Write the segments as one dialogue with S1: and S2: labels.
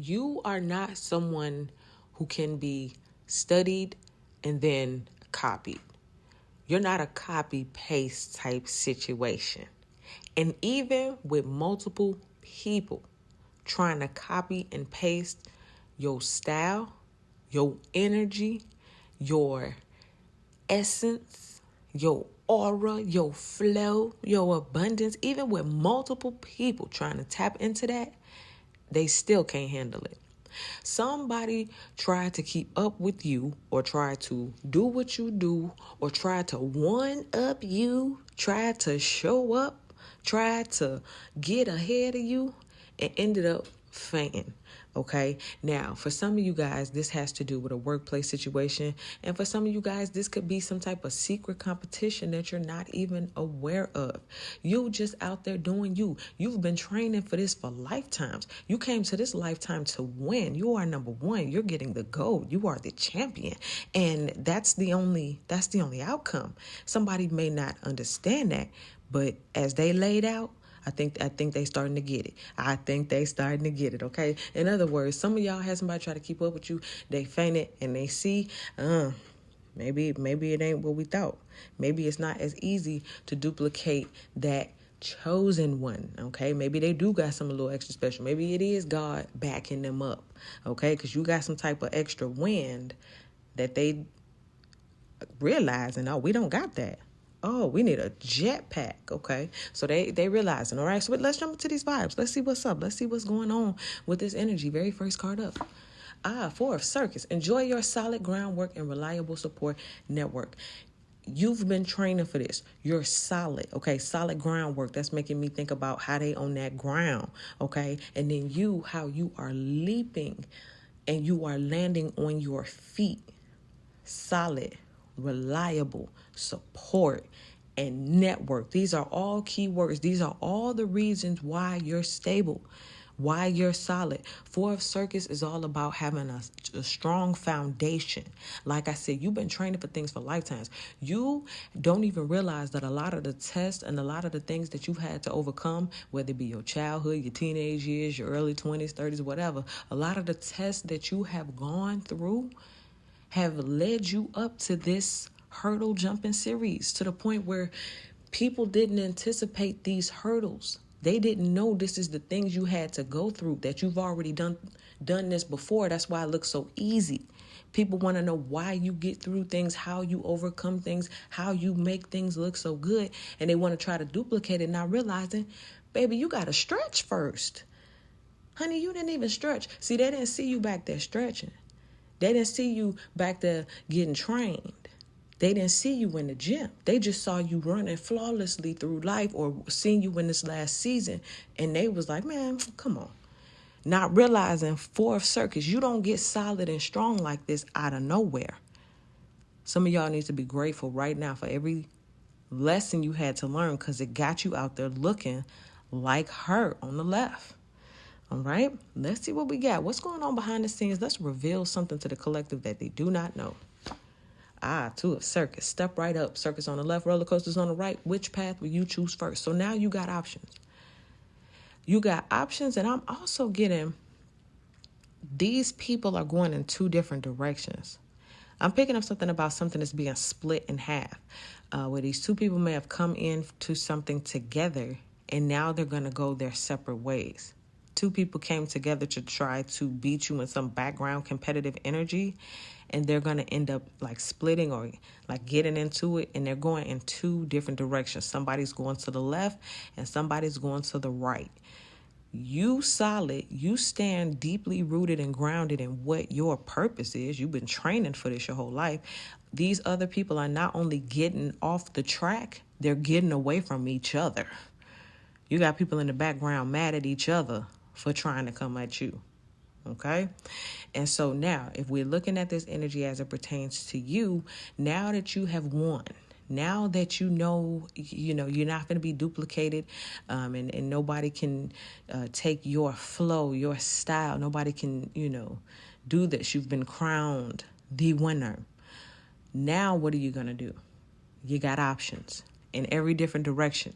S1: You are not someone who can be studied and then copied. You're not a copy paste type situation. And even with multiple people trying to copy and paste your style, your energy, your essence, your aura, your flow, your abundance, even with multiple people trying to tap into that, they still can't handle it. Somebody tried to keep up with you or try to do what you do or try to one up you, try to show up, try to get ahead of you and ended up fainting. Okay. Now, for some of you guys, this has to do with a workplace situation. And for some of you guys, this could be some type of secret competition that you're not even aware of. You just out there doing you. You've been training for this for lifetimes. You came to this lifetime to win. You are number one. You're getting the gold. You are the champion. And that's the only outcome. Somebody may not understand that, but as they laid out, I think they starting to get it. I think they starting to get it, okay? In other words, some of y'all had somebody try to keep up with you. They fainted and they see, maybe it ain't what we thought. Maybe it's not as easy to duplicate that chosen one, okay? Maybe they do got some a little extra special. Maybe it is God backing them up, okay? Because you got some type of extra wind that they realizing, oh, we don't got that. Oh, we need a jetpack. Okay. So they realizing, all right, so let's jump into these vibes. Let's see what's up. Let's see what's going on with this energy. Very first card up. 4 of Circus. Enjoy your solid groundwork and reliable support network. You've been training for this. You're solid, okay? Solid groundwork. That's making me think about how they on that ground, okay? And then how you are leaping and you are landing on your feet. Solid, reliable, support, and network. These are all key words. These are all the reasons why you're stable, why you're solid. 4 of Circus is all about having a strong foundation. Like I said, you've been training for things for lifetimes. You don't even realize that a lot of the tests and a lot of the things that you've had to overcome, whether it be your childhood, your teenage years, your early 20s, 30s, whatever, a lot of the tests that you have gone through have led you up to this hurdle jumping series, to the point where people didn't anticipate these hurdles. They didn't know this is the things you had to go through, that you've already done this before. That's why it looks so easy. People want to know why you get through things, how you overcome things, how you make things look so good. And they want to try to duplicate it, not realizing, baby, you got to stretch first. Honey, you didn't even stretch. See, they didn't see you back there stretching. They didn't see you back there getting trained. They didn't see you in the gym. They just saw you running flawlessly through life or seeing you in this last season. And they was like, man, come on. Not realizing 4 of Circus, you don't get solid and strong like this out of nowhere. Some of y'all need to be grateful right now for every lesson you had to learn, because it got you out there looking like her on the left. All right, let's see what we got. What's going on behind the scenes? Let's reveal something to the collective that they do not know. 2 of Circus. Step right up. Circus on the left, roller coasters on the right. Which path will you choose first? So now you got options. You got options, and I'm also getting these people are going in 2 different directions. I'm picking up something about something that's being split in half, where these 2 people may have come into something together, and now they're going to go their separate ways. 2 people came together to try to beat you in some background competitive energy, and they're going to end up like splitting or like getting into it, and they're going in 2 different directions. Somebody's going to the left and somebody's going to the right. You solid, you stand deeply rooted and grounded in what your purpose is. You've been training for this your whole life. These other people are not only getting off the track, they're getting away from each other. You got people in the background mad at each other for trying to come at you. Okay? And so now, if we're looking at this energy as it pertains to you, now that you have won, now that you know you're not going to be duplicated, and nobody can take your flow, your style. Nobody can, do this. You've been crowned the winner. Now, what are you going to do? You got options in every different direction.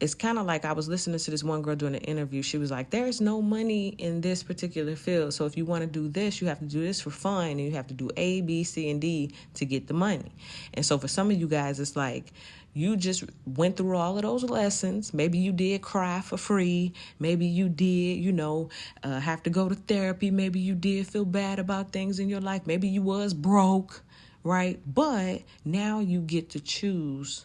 S1: it's kind of like I was listening to this one girl doing an interview. She was like, there's no money in this particular field. So if you want to do this, you have to do this for fun. And you have to do A, B, C, and D to get the money. And so for some of you guys, it's like you just went through all of those lessons. Maybe you did cry for free. Maybe you did, have to go to therapy. Maybe you did feel bad about things in your life. Maybe you was broke, right? But now you get to choose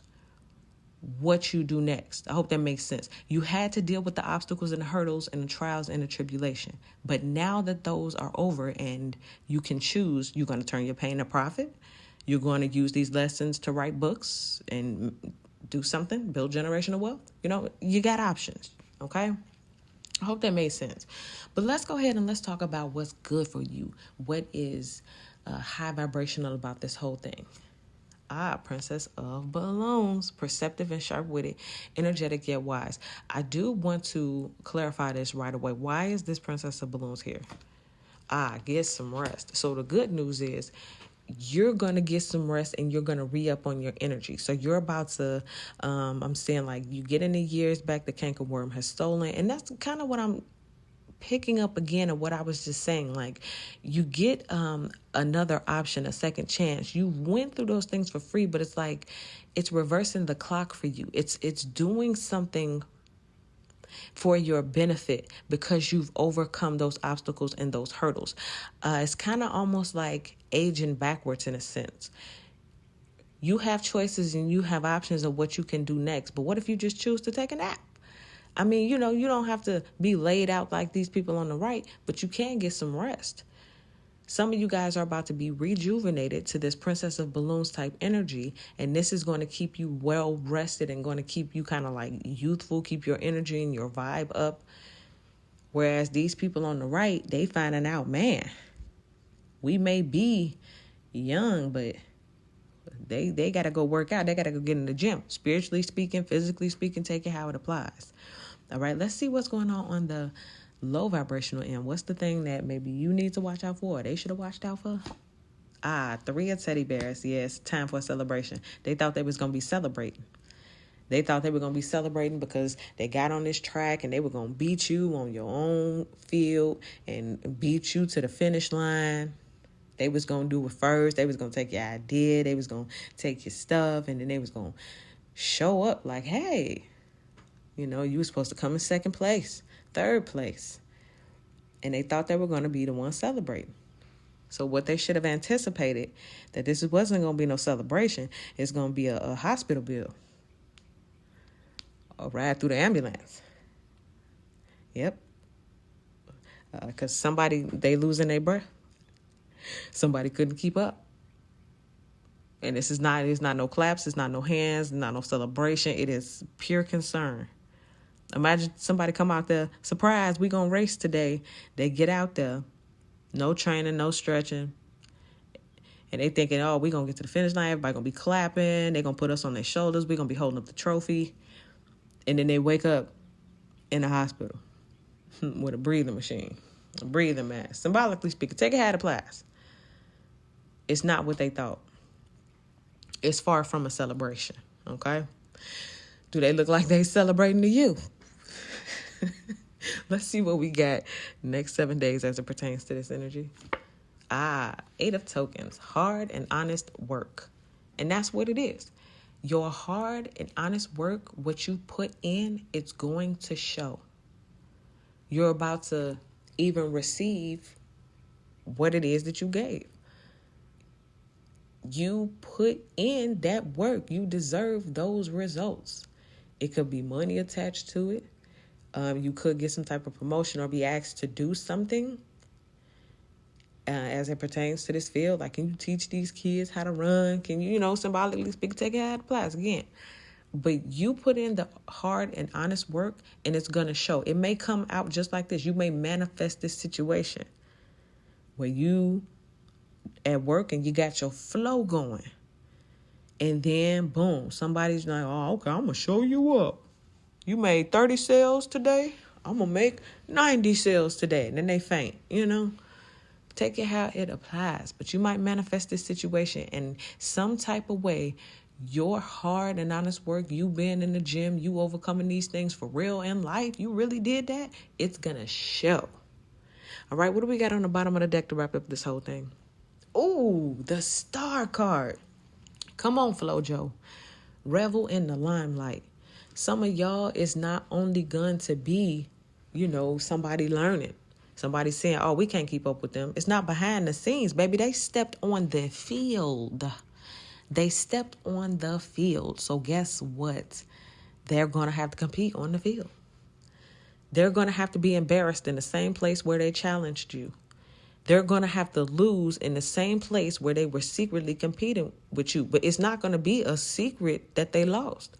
S1: what you do next. I hope that makes sense. You had to deal with the obstacles and the hurdles and the trials and the tribulation. But now that those are over and you can choose, you're going to turn your pain to profit. You're going to use these lessons to write books and do something, build generational wealth. You got options, okay? I hope that made sense. But let's go ahead and let's talk about what's good for you. What is high vibrational about this whole thing? Princess of Balloons, perceptive and sharp-witted, energetic yet wise. I do want to clarify this right away. Why is this Princess of Balloons here? Get some rest. So the good news is you're going to get some rest and you're going to re-up on your energy. So you're about to, I'm saying like you get in the years back the cankerworm has stolen. And that's kind of what I'm picking up again of what I was just saying. Like you get another option, a second chance. You went through those things for free, but it's like it's reversing the clock for you. It's doing something for your benefit because you've overcome those obstacles and those hurdles. It's kind of almost like aging backwards in a sense. You have choices and you have options of what you can do next. But what if you just choose to take a nap? I mean, you don't have to be laid out like these people on the right, but you can get some rest. Some of you guys are about to be rejuvenated to this Princess of Balloons type energy, and this is going to keep you well rested and going to keep you kind of like youthful, keep your energy and your vibe up. Whereas these people on the right, they finding out, man, we may be young, but they got to go work out. They got to go get in the gym. Spiritually speaking, physically speaking, take it how it applies. All right, let's see what's going on the low vibrational end. What's the thing that maybe you need to watch out for? They should have watched out for? 3 of teddy bears. Yes, time for a celebration. They thought they was going to be celebrating. They thought they were going to be celebrating because they got on this track and they were going to beat you on your own field and beat you to the finish line. They was going to do it first. They was going to take your idea. They was going to take your stuff. And then they was going to show up like, hey, you were supposed to come in second place, third place. And they thought they were going to be the ones celebrating. So what they should have anticipated, that this wasn't going to be no celebration. It's going to be a hospital bill. A ride through the ambulance. Yep. Because they losing their breath. Somebody couldn't keep up. And it's not no claps, it's not no hands, not no celebration. It is pure concern. Imagine somebody come out there, surprise, we gonna race today. They get out there, no training, no stretching. And they thinking, oh, we gonna get to the finish line, everybody gonna be clapping, they gonna put us on their shoulders, we gonna be holding up the trophy. And then they wake up in the hospital with a breathing machine, a breathing mask. Symbolically speaking, take it how it applies. It's not what they thought. It's far from a celebration, okay? Do they look like they celebrating to you? Let's see what we got next 7 days as it pertains to this energy. 8 of tokens, hard and honest work. And that's what it is. Your hard and honest work, what you put in, it's going to show. You're about to even receive what it is that you gave. You put in that work. You deserve those results. It could be money attached to it. You could get some type of promotion or be asked to do something as it pertains to this field. Like, can you teach these kids how to run? Can you, symbolically speak, take it how it applies again. But you put in the hard and honest work and it's going to show. It may come out just like this. You may manifest this situation where you at work and you got your flow going. And then, boom, somebody's like, oh, okay, I'm going to show you up. You made 30 sales today. I'm going to make 90 sales today. And then they faint, Take it how it applies. But you might manifest this situation in some type of way. your hard and honest work, you being in the gym, you overcoming these things for real in life, you really did that, it's going to show. All right, what do we got on the bottom of the deck to wrap up this whole thing? Ooh, the star card. Come on, Flojo. Revel in the limelight. Some of y'all is not only going to be, somebody learning. Somebody saying, oh, we can't keep up with them. It's not behind the scenes, baby. They stepped on the field. They stepped on the field. So guess what? They're going to have to compete on the field. They're going to have to be embarrassed in the same place where they challenged you. They're going to have to lose in the same place where they were secretly competing with you. But it's not going to be a secret that they lost.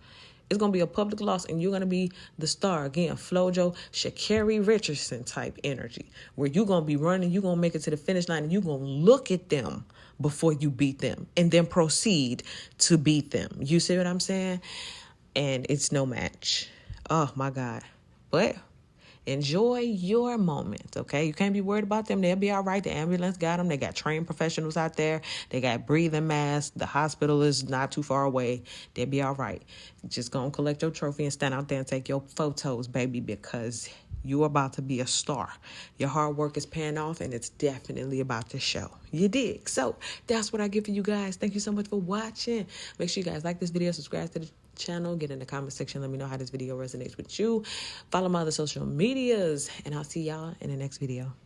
S1: It's going to be a public loss, and you're going to be the star. Again, Flojo, Sha'Carri Richardson type energy, where you're going to be running, you're going to make it to the finish line, and you're going to look at them before you beat them, and then proceed to beat them. You see what I'm saying? And it's no match. Oh, my God. But enjoy your moment, okay? You can't be worried about them. They'll be all right. The ambulance got them. They got trained professionals out there. They got breathing masks. The hospital is not too far away. They'll be all right. Just go and collect your trophy and stand out there and take your photos, baby, because you're about to be a star. Your hard work is paying off, and it's definitely about to show. You dig? So that's what I give for you guys. Thank you so much for watching. Make sure you guys like this video, subscribe to the channel, get in the comment section, let me know how this video resonates with you. Follow my other social medias, and I'll see y'all in the next video.